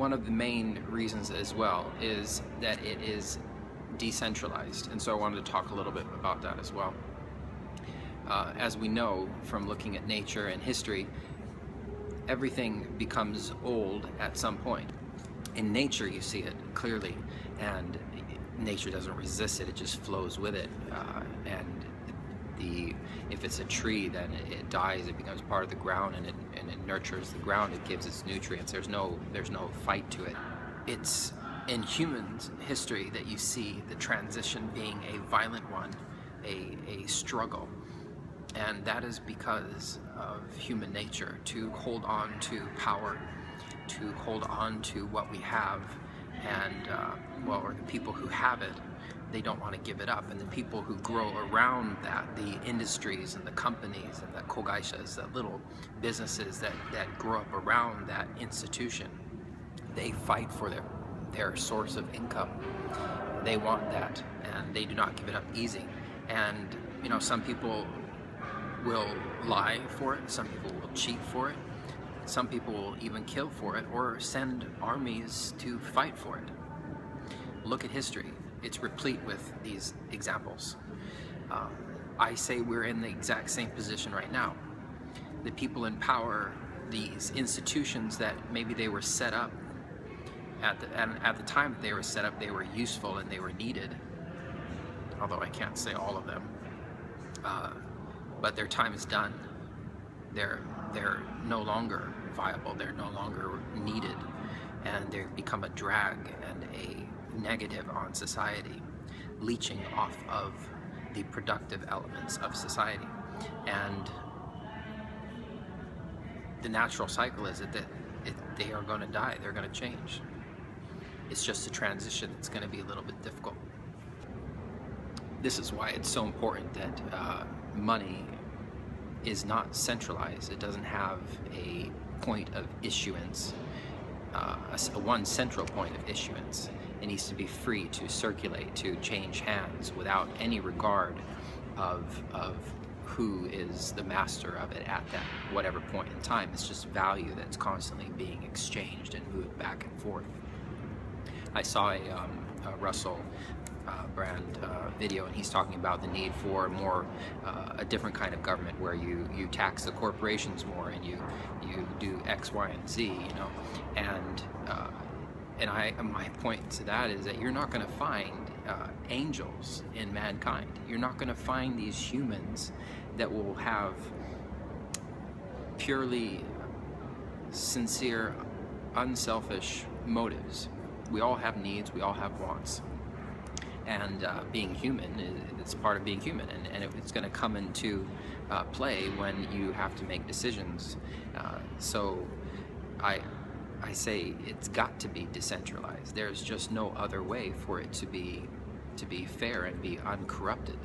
one of the main reasons as well is that it is decentralized, and so I wanted to talk a little bit about that as well. As we know from looking at nature and history, everything becomes old at some point. In nature you see it clearly, and nature doesn't resist it, it just flows with it. If it's a tree, then it dies, it becomes part of the ground, and it nurtures the ground, it gives its nutrients. There's no fight to it. It's in human history that you see the transition being a violent one, a struggle. And that is because of human nature, to hold on to power, to hold on to what we have, and or the people who have it, they don't want to give it up. And the people who grow around that, the industries and the companies and the kogaishas, the little businesses that grow up around that institution, they fight for their source of income. They want that, and they do not give it up easy. And some people will lie for it, some people will cheat for it, some people will even kill for it or send armies to fight for it. Look at history, it's replete with these examples. I say we're in the exact same position right now. The people in power, these institutions that maybe they were set up, at the time that they were set up, they were useful and they were needed, although I can't say all of them. But their time is done. They're no longer viable, they're no longer needed, and they've become a drag and a negative on society, leeching off of the productive elements of society. And the natural cycle is that they are going to die, they're going to change. It's just a transition that's going to be a little bit difficult. This is why it's so important that money is not centralized. It doesn't have a point of issuance, one central point of issuance. It needs to be free to circulate, to change hands without any regard of who is the master of it at that whatever point in time. It's just value that's constantly being exchanged and moved back and forth. I saw a Russell Brand video, and he's talking about the need for more a different kind of government where you tax the corporations more and you do X, Y, and Z, and my point to that is that you're not going to find angels in mankind. You're not going to find these humans that will have purely sincere, unselfish motives. We all have needs, we all have wants. And being human, it's part of being human, and it's going to come into play when you have to make decisions. So I say it's got to be decentralized. There's just no other way for it to be fair and be uncorrupted.